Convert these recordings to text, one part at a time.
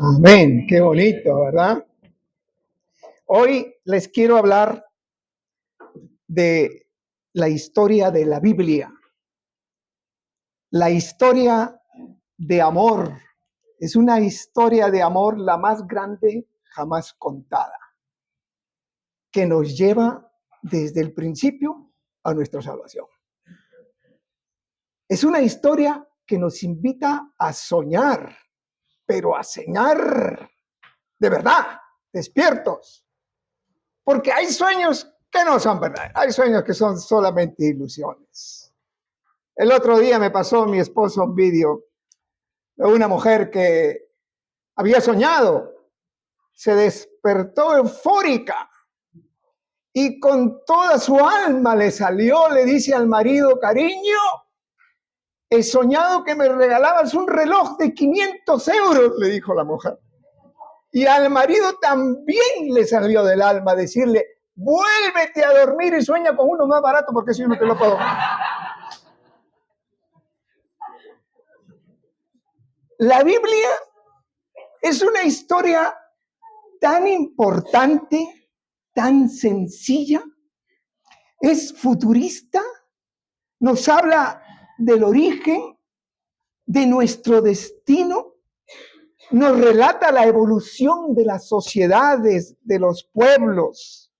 Amén, qué bonito, ¿verdad? Hoy les quiero hablar de la historia de la Biblia, la historia de amor. Es una historia de amor la más grande jamás contada, que nos lleva desde el principio a nuestra salvación. Es una historia que nos invita a soñar, pero a soñar de verdad, despiertos. Porque hay sueños que no son verdad, hay sueños que son solamente ilusiones. El otro día me pasó mi esposo un vídeo de una mujer que había soñado, se despertó eufórica y con toda su alma le salió, le dice al marido: cariño, he soñado que me regalabas un reloj de 500 euros, le dijo la mujer. Y al marido también le salió del alma decirle: vuélvete a dormir y sueña con uno más barato porque si no te lo puedo. La Biblia es una historia tan importante, tan sencilla, es futurista, nos habla del origen, de nuestro destino, nos relata la evolución de las sociedades, de los pueblos.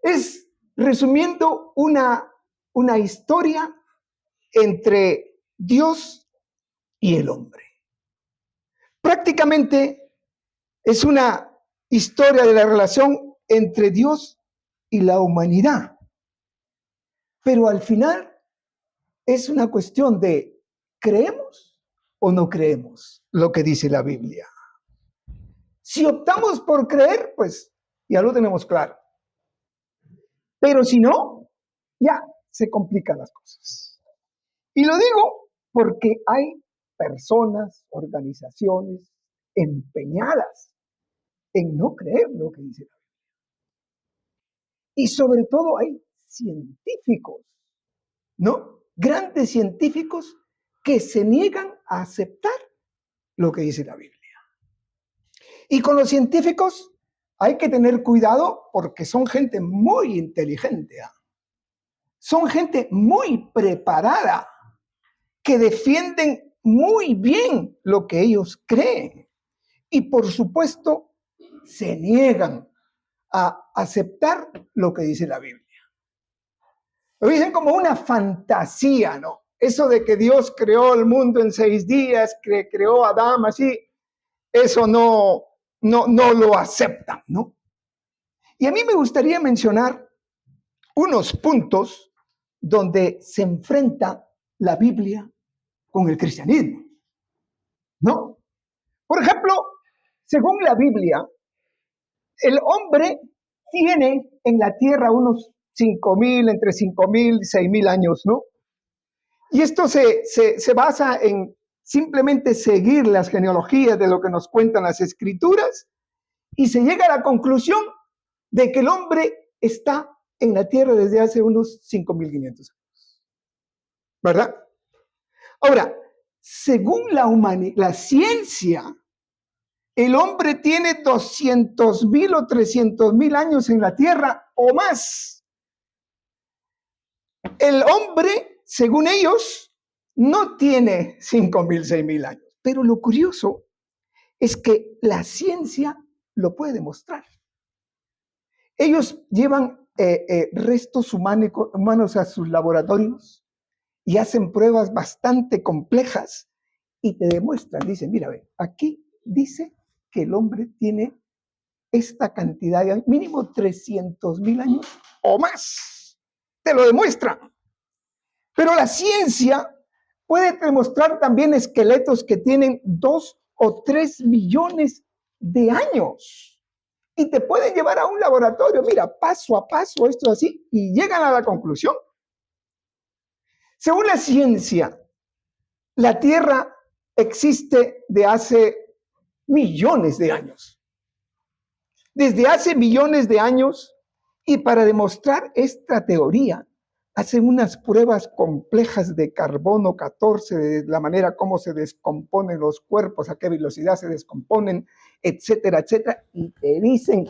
Es, resumiendo, una historia entre Dios y el hombre. Prácticamente es una historia de la relación entre Dios y la humanidad. Pero al final es una cuestión de ¿creemos o no creemos lo que dice la Biblia? Si optamos por creer, pues ya lo tenemos claro. Pero si no, ya se complican las cosas. Y lo digo porque hay personas, organizaciones empeñadas en no creer lo que dice la Biblia. Y sobre todo hay científicos, ¿no? Grandes científicos que se niegan a aceptar lo que dice la Biblia. Y con los científicos hay que tener cuidado porque son gente muy inteligente, ¿eh? Son gente muy preparada, que defienden muy bien lo que ellos creen. Y por supuesto, se niegan a aceptar lo que dice la Biblia. Lo dicen como una fantasía, ¿no? Eso de que Dios creó el mundo en 6 días, que creó a Adán así, eso no lo aceptan, ¿no? Y a mí me gustaría mencionar unos puntos donde se enfrenta la Biblia con el cristianismo, ¿no? Por ejemplo, según la Biblia, el hombre tiene en la tierra unos 5,000, entre 5,000 y 6,000 años, ¿no? Y esto se basa en simplemente seguir las genealogías de lo que nos cuentan las escrituras y se llega a la conclusión de que el hombre está en la tierra desde hace unos 5,500 años, ¿verdad? Ahora, según la ciencia, el hombre tiene 200,000 o 300,000 años en la tierra o más. El hombre, según ellos, no tiene 5,000, 6,000 años. Pero lo curioso es que la ciencia lo puede demostrar. Ellos llevan restos humanos a sus laboratorios y hacen pruebas bastante complejas y te demuestran, dicen, mira, ve, aquí dice que el hombre tiene esta cantidad de años, mínimo 300,000 años o más. Te lo demuestran. Pero la ciencia puede demostrar también esqueletos que tienen 2 o 3 millones de años. Y te pueden llevar a un laboratorio, mira, paso a paso, esto así, y llegan a la conclusión. Según la ciencia, la Tierra existe de hace millones de años. Desde hace millones de años, y para demostrar esta teoría, hacen unas pruebas complejas de carbono 14, de la manera como se descomponen los cuerpos, a qué velocidad se descomponen, etcétera, etcétera, y te dicen,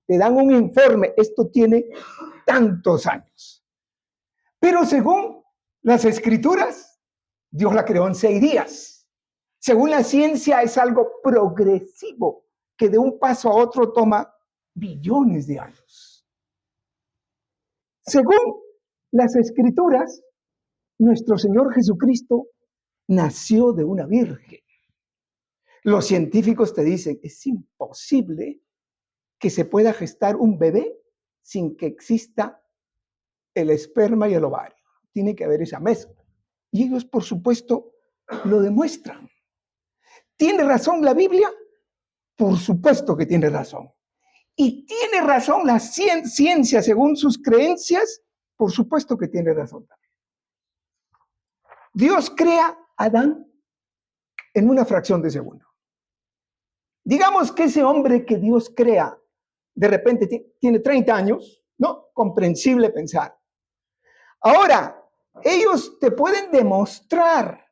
te dan un informe, esto tiene tantos años. Pero según las escrituras, Dios la creó en 6 días. Según la ciencia es algo progresivo, que de un paso a otro toma billones de años. Según las escrituras, nuestro Señor Jesucristo nació de una virgen. Los científicos te dicen, es imposible que se pueda gestar un bebé sin que exista el esperma y el ovario. Tiene que haber esa mezcla. Y ellos, por supuesto, lo demuestran. ¿Tiene razón la Biblia? Por supuesto que tiene razón. ¿Y tiene razón la ciencia según sus creencias? Por supuesto que tiene razón también. Dios crea a Adán en una fracción de segundo. Digamos que ese hombre que Dios crea, de repente tiene 30 años, ¿no? Comprensible pensar. Ahora, ellos te pueden demostrar,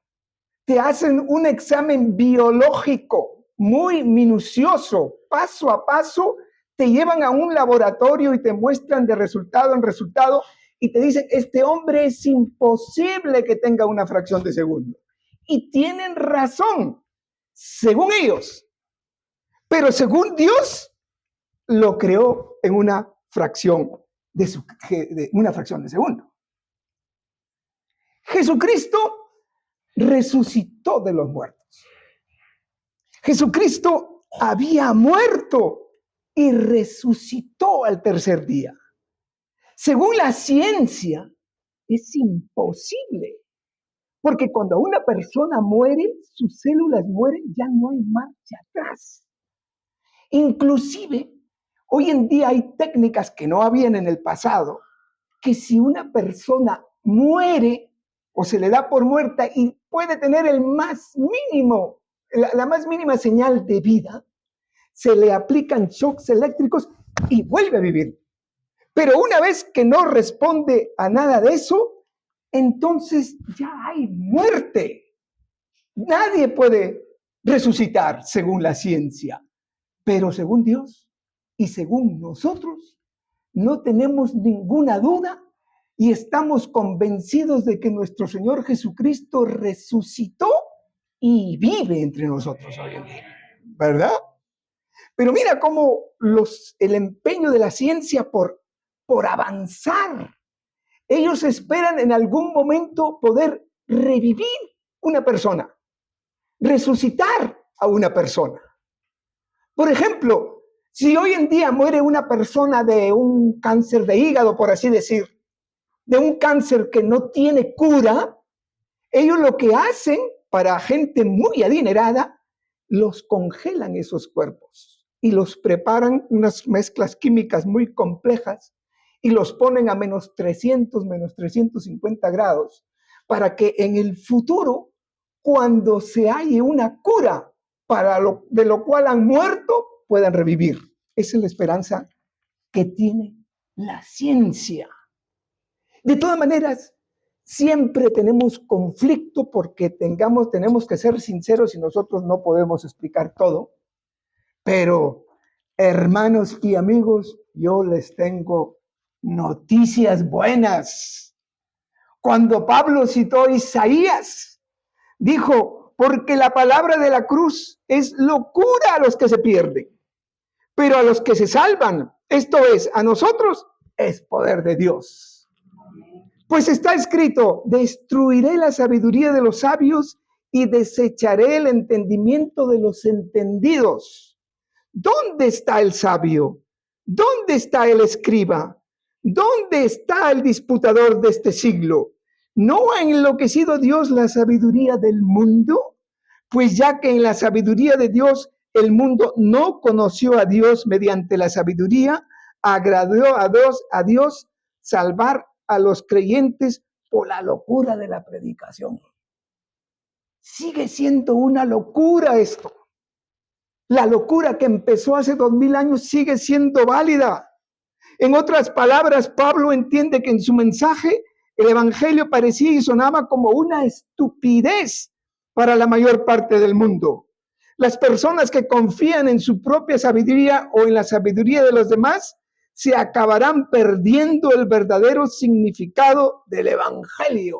te hacen un examen biológico muy minucioso, paso a paso, te llevan a un laboratorio y te muestran de resultado en resultado y te dicen, este hombre es imposible que tenga una fracción de segundo. Y tienen razón, según ellos. Pero según Dios, lo creó en una fracción una fracción de segundo. Jesucristo resucitó de los muertos. Jesucristo había muerto y resucitó al tercer día. Según la ciencia, es imposible. Porque cuando una persona muere, sus células mueren, ya no hay marcha atrás. Inclusive, hoy en día hay técnicas que no habían en el pasado, que si una persona muere o se le da por muerta y puede tener el más mínimo, la más mínima señal de vida, se le aplican shocks eléctricos y vuelve a vivir. Pero una vez que no responde a nada de eso, entonces ya hay muerte. Nadie puede resucitar según la ciencia. Pero según Dios y según nosotros, no tenemos ninguna duda y estamos convencidos de que nuestro Señor Jesucristo resucitó y vive entre nosotros hoy en día, ¿verdad? Pero mira cómo el empeño de la ciencia por avanzar. Ellos esperan en algún momento poder revivir una persona, resucitar a una persona. Por ejemplo, si hoy en día muere una persona de un cáncer de hígado, por así decir, de un cáncer que no tiene cura, ellos lo que hacen para gente muy adinerada, los congelan esos cuerpos y los preparan unas mezclas químicas muy complejas y los ponen a menos 300, menos 350 grados para que en el futuro, cuando se halle una cura de lo cual han muerto, puedan revivir. Esa es la esperanza que tiene la ciencia. De todas maneras, siempre tenemos conflicto porque tenemos que ser sinceros y nosotros no podemos explicar todo. Pero, hermanos y amigos, yo les tengo noticias buenas. Cuando Pablo citó a Isaías, dijo, porque la palabra de la cruz es locura a los que se pierden, pero a los que se salvan, esto es, a nosotros, es poder de Dios. Pues está escrito, destruiré la sabiduría de los sabios y desecharé el entendimiento de los entendidos. ¿Dónde está el sabio? ¿Dónde está el escriba? ¿Dónde está el disputador de este siglo? ¿No ha enloquecido Dios la sabiduría del mundo? Pues ya que en la sabiduría de Dios el mundo no conoció a Dios mediante la sabiduría, agradó a Dios salvar a los creyentes por la locura de la predicación. Sigue siendo una locura esto. La locura que empezó hace 2000 años sigue siendo válida. En otras palabras, Pablo entiende que en su mensaje El evangelio parecía y sonaba como una estupidez para la mayor parte del mundo. Las personas que confían en su propia sabiduría o en la sabiduría de los demás se acabarán perdiendo el verdadero significado del evangelio.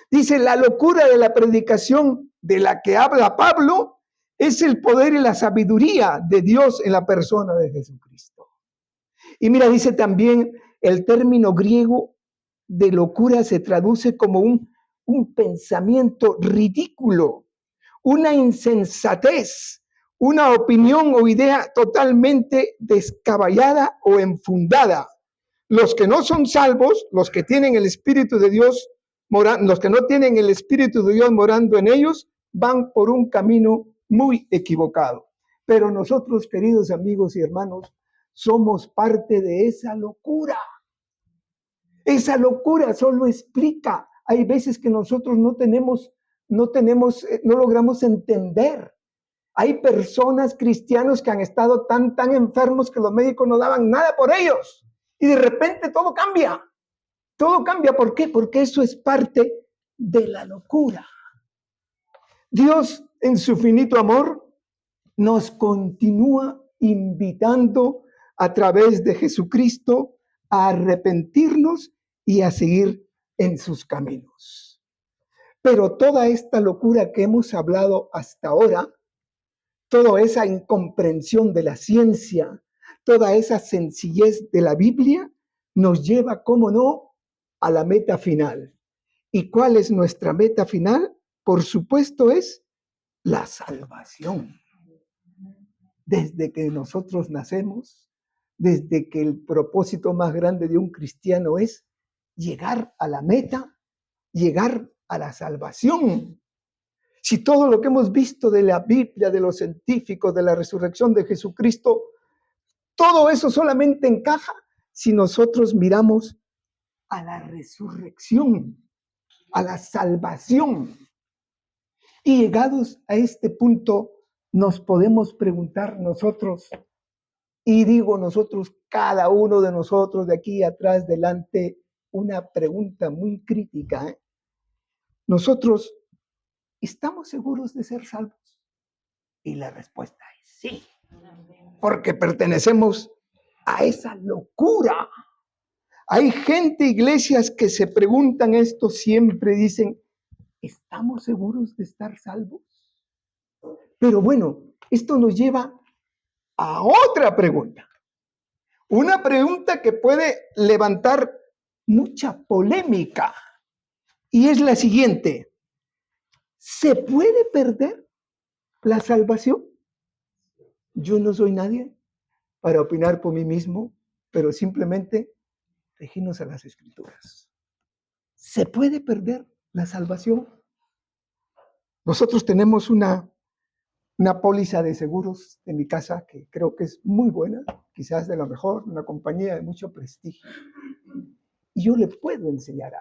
Dice, la locura de la predicación de la que habla Pablo es el poder y la sabiduría de Dios en la persona de Jesucristo. Y mira, dice también el término griego de locura se traduce como un pensamiento ridículo, una insensatez, una opinión o idea totalmente descabellada o enfundada. Los que no son salvos, los que tienen el Espíritu de Dios, los que no tienen el Espíritu de Dios morando en ellos, van por un camino muy equivocado. Pero nosotros, queridos amigos y hermanos, somos parte de esa locura. Esa locura solo explica. Hay veces que nosotros no logramos entender. Hay personas cristianos que han estado tan enfermos que los médicos no daban nada por ellos. Y de repente todo cambia. Todo cambia. ¿Por qué? Porque eso es parte de la locura. Dios, en su finito amor, nos continúa invitando a través de Jesucristo a arrepentirnos y a seguir en sus caminos. Pero toda esta locura que hemos hablado hasta ahora, toda esa incomprensión de la ciencia, toda esa sencillez de la Biblia, nos lleva, cómo no, a la meta final. ¿Y cuál es nuestra meta final? Por supuesto, es la salvación. Desde que nosotros nacemos, desde que el propósito más grande de un cristiano es llegar a la meta, llegar a la salvación. Si todo lo que hemos visto de la Biblia, de los científicos, de la resurrección de Jesucristo, todo eso solamente encaja si nosotros miramos a la resurrección, a la salvación. Y llegados a este punto, nos podemos preguntar nosotros, y digo nosotros, cada uno de nosotros de aquí atrás, delante, una pregunta muy crítica. Nosotros, ¿estamos seguros de ser salvos? Y la respuesta es sí, porque pertenecemos a esa locura. Hay gente, iglesias, que se preguntan esto siempre, dicen, ¿estamos seguros de estar salvos? Pero bueno, esto nos lleva a otra pregunta. Una pregunta que puede levantar mucha polémica. Y es la siguiente. ¿Se puede perder la salvación? Yo no soy nadie para opinar por mí mismo, pero simplemente regirnos a las Escrituras. ¿Se puede perder la salvación? Nosotros tenemos una póliza de seguros en mi casa que creo que es muy buena, quizás de lo mejor, una compañía de mucho prestigio. Y yo le puedo enseñar a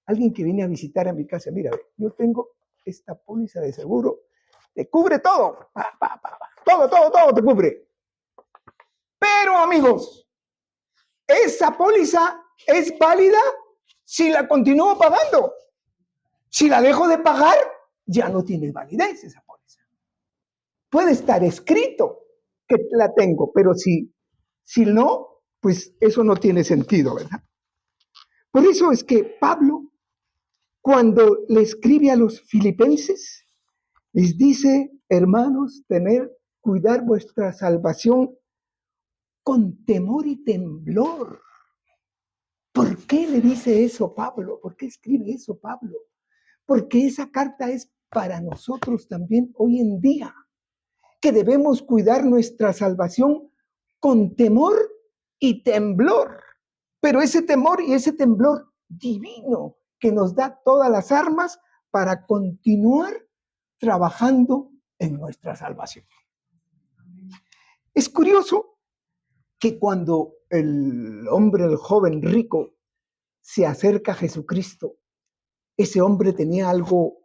alguien que viene a visitar a mi casa, mira, yo tengo esta póliza de seguro, te cubre todo, todo te cubre. Pero amigos, esa póliza es válida si la continúo pagando. Si la dejo de pagar, ya no tiene validez esa póliza. Puede estar escrito que la tengo, pero si no, pues eso no tiene sentido, ¿verdad? Por eso es que Pablo, cuando le escribe a los filipenses, les dice, hermanos, cuidar vuestra salvación con temor y temblor. ¿Por qué le dice eso Pablo? ¿Por qué escribe eso Pablo? Porque esa carta es para nosotros también hoy en día, que debemos cuidar nuestra salvación con temor y temblor. Pero ese temor y ese temblor divino que nos da todas las armas para continuar trabajando en nuestra salvación. Es curioso que cuando el joven rico, se acerca a Jesucristo, ese hombre tenía algo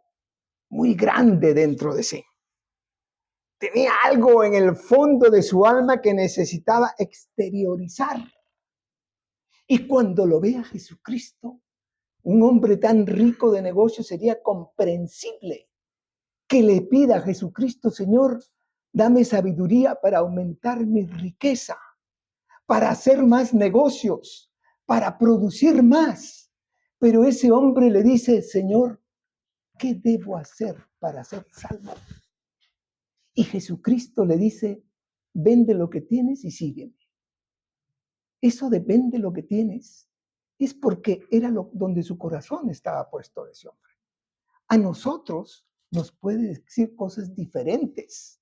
muy grande dentro de sí. Tenía algo en el fondo de su alma que necesitaba exteriorizar. Y cuando lo ve a Jesucristo, Un hombre tan rico de negocios sería comprensible que le pida a Jesucristo, Señor, dame sabiduría para aumentar mi riqueza, para hacer más negocios, para producir más. Pero ese hombre le dice, Señor, ¿qué debo hacer para ser salvo? Y Jesucristo le dice, vende lo que tienes y sígueme. Eso de vende lo que tienes es porque era donde su corazón estaba puesto ese hombre. A nosotros nos puede decir cosas diferentes.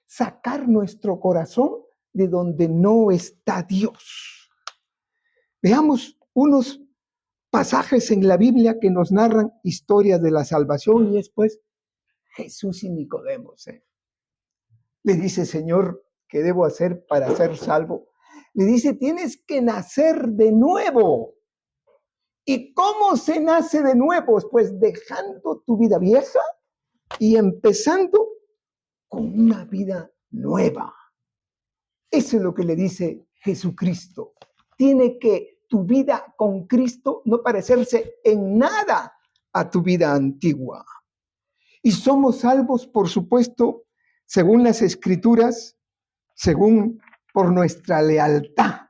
Sacar nuestro corazón de donde no está Dios. Veamos unos pasajes en la Biblia que nos narran historias de la salvación y después Jesús y Nicodemo. Le dice, Señor, ¿qué debo hacer para ser salvo? Le dice, tienes que nacer de nuevo. ¿Y cómo se nace de nuevo? Pues dejando tu vida vieja y empezando con una vida nueva. Eso es lo que le dice Jesucristo. Tiene que tu vida con Cristo no parecerse en nada a tu vida antigua. Y somos salvos, por supuesto, según las Escrituras, según por nuestra lealtad,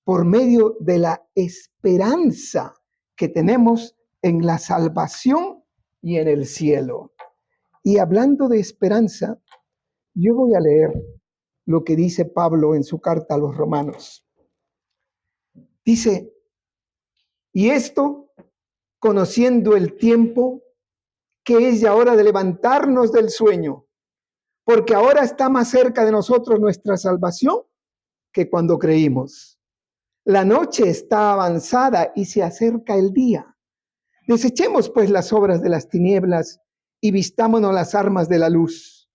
por medio de la esperanza que tenemos en la salvación y en el cielo. Y hablando de esperanza, yo voy a leer lo que dice Pablo en su carta a los Romanos. Dice, y esto, conociendo el tiempo, que es ya hora de levantarnos del sueño, porque ahora está más cerca de nosotros nuestra salvación que cuando creímos. La noche está avanzada y se acerca el día. Desechemos pues las obras de las tinieblas y vistámonos las armas de la luz.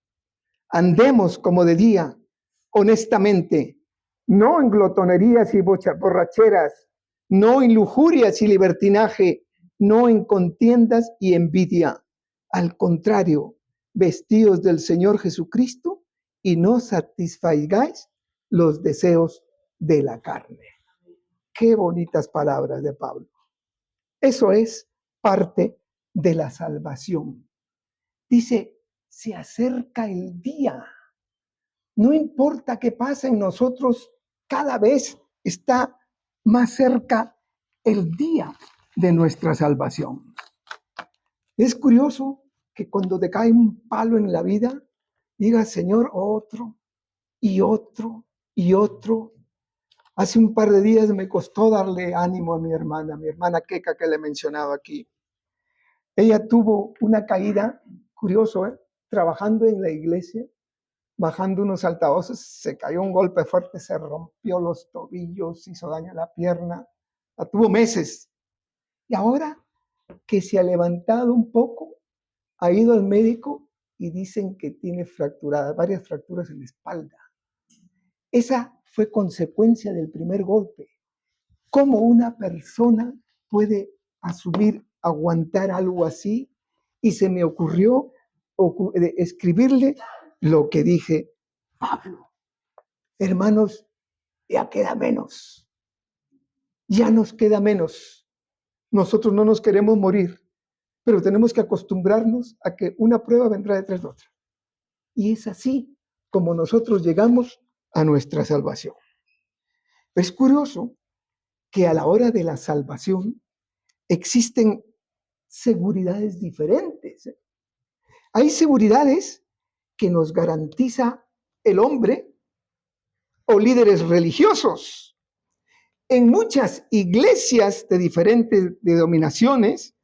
Andemos como de día, honestamente, no en glotonerías y borracheras, no en lujurias y libertinaje, no en contiendas y envidia. Al contrario, vestidos del Señor Jesucristo y no satisfagáis los deseos de la carne. Qué bonitas palabras de Pablo. Eso es parte de la salvación. Dice, se acerca el día. No importa qué pase en nosotros, cada vez está más cerca el día de nuestra salvación. Es curioso que cuando te cae un palo en la vida, digas, Señor, otro y otro y otro. Hace un par de días me costó darle ánimo a mi hermana Keka, que le he mencionado aquí. Ella tuvo una caída, curioso, trabajando en la iglesia, bajando unos altavoces, se cayó un golpe fuerte, se rompió los tobillos, hizo daño a la pierna, la tuvo meses. Y ahora que se ha levantado un poco, ha ido al médico y dicen que tiene varias fracturas en la espalda. Esa fue consecuencia del primer golpe. ¿Cómo una persona puede aguantar algo así? Y se me ocurrió escribirle lo que dije, Pablo, hermanos, ya queda menos. Ya nos queda menos. Nosotros no nos queremos morir, pero tenemos que acostumbrarnos a que una prueba vendrá detrás de otra. Y es así como nosotros llegamos a nuestra salvación. Es curioso que a la hora de la salvación existen seguridades diferentes. Hay seguridades que nos garantiza el hombre o líderes religiosos. En muchas iglesias de diferentes denominaciones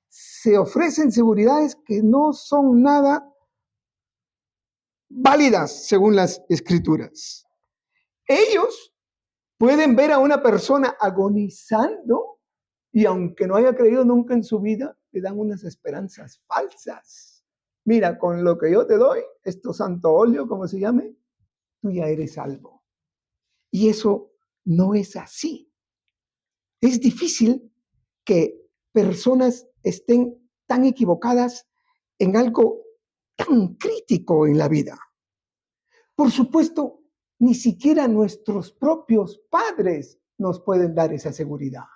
se ofrecen seguridades que no son nada válidas según las escrituras. Ellos pueden ver a una persona agonizando y aunque no haya creído nunca en su vida, le dan unas esperanzas falsas. Mira, con lo que yo te doy, esto santo óleo, como se llame, tú ya eres salvo. Y eso no es así. Es difícil que personas estén tan equivocadas en algo tan crítico en la vida. Por supuesto, ni siquiera nuestros propios padres nos pueden dar esa seguridad.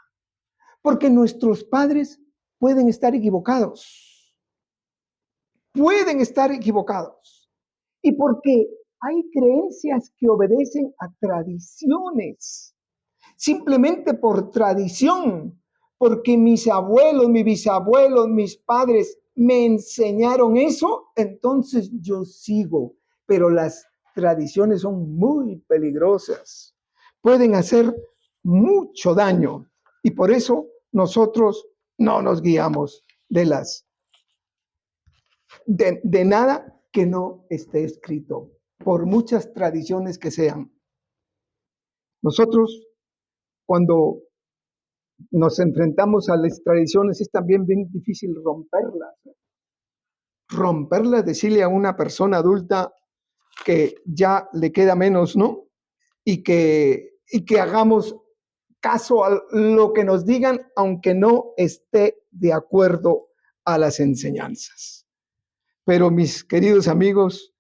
Porque nuestros padres pueden estar equivocados. Pueden estar equivocados. Y porque hay creencias que obedecen a tradiciones. Simplemente por tradición. Porque mis abuelos, mis bisabuelos, mis padres me enseñaron eso, entonces yo sigo. Pero las tradiciones son muy peligrosas. Pueden hacer mucho daño. Y por eso nosotros no nos guiamos de nada que no esté escrito, por muchas tradiciones que sean. Nosotros, cuando nos enfrentamos a las tradiciones, es también bien difícil romperlas. Romperlas, decirle a una persona adulta que ya le queda menos, ¿no? Y que hagamos caso a lo que nos digan, aunque no esté de acuerdo a las enseñanzas. Pero mis queridos amigos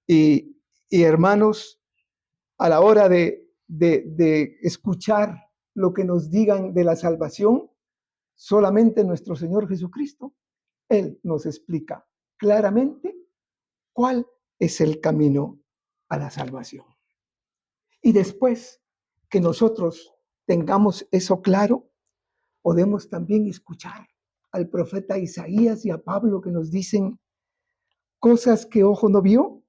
y hermanos, a la hora de escuchar lo que nos digan de la salvación, solamente nuestro Señor Jesucristo, Él nos explica claramente cuál es el camino a la salvación. Y después que nosotros tengamos eso claro, podemos también escuchar al profeta Isaías y a Pablo que nos dicen cosas que ojo no vio,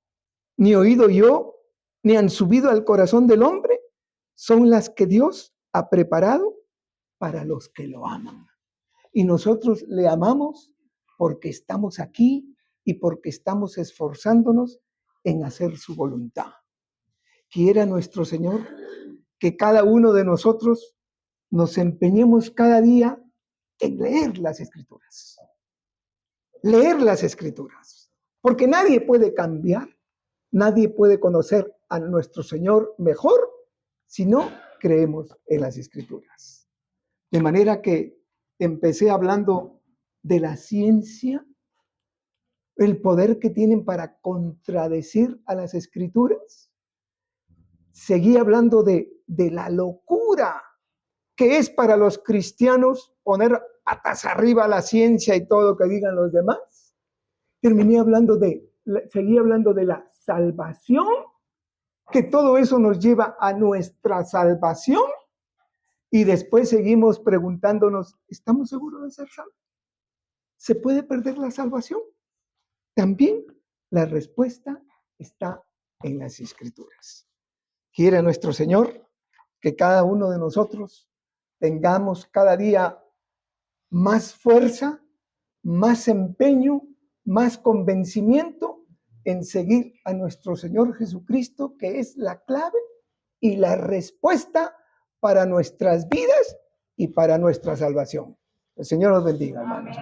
ni oído oyó, ni han subido al corazón del hombre, son las que Dios ha preparado para los que lo aman. Y nosotros le amamos porque estamos aquí y porque estamos esforzándonos en hacer su voluntad. Quiera nuestro Señor que cada uno de nosotros nos empeñemos cada día en leer las Escrituras. Leer las Escrituras. Porque nadie puede cambiar, nadie puede conocer a nuestro Señor mejor si no creemos en las Escrituras. De manera que empecé hablando de la ciencia, el poder que tienen para contradecir a las Escrituras. Seguí hablando de la locura que es para los cristianos poner patas arriba la ciencia y todo lo que digan los demás. Seguí hablando de la salvación, que todo eso nos lleva a nuestra salvación. Y después seguimos preguntándonos, ¿estamos seguros de ser salvos? ¿Se puede perder la salvación? También la respuesta está en las Escrituras. Quiere nuestro Señor que cada uno de nosotros tengamos cada día más fuerza, más empeño, más convencimiento en seguir a nuestro Señor Jesucristo, que es la clave y la respuesta para nuestras vidas y para nuestra salvación. El Señor los bendiga, hermanos.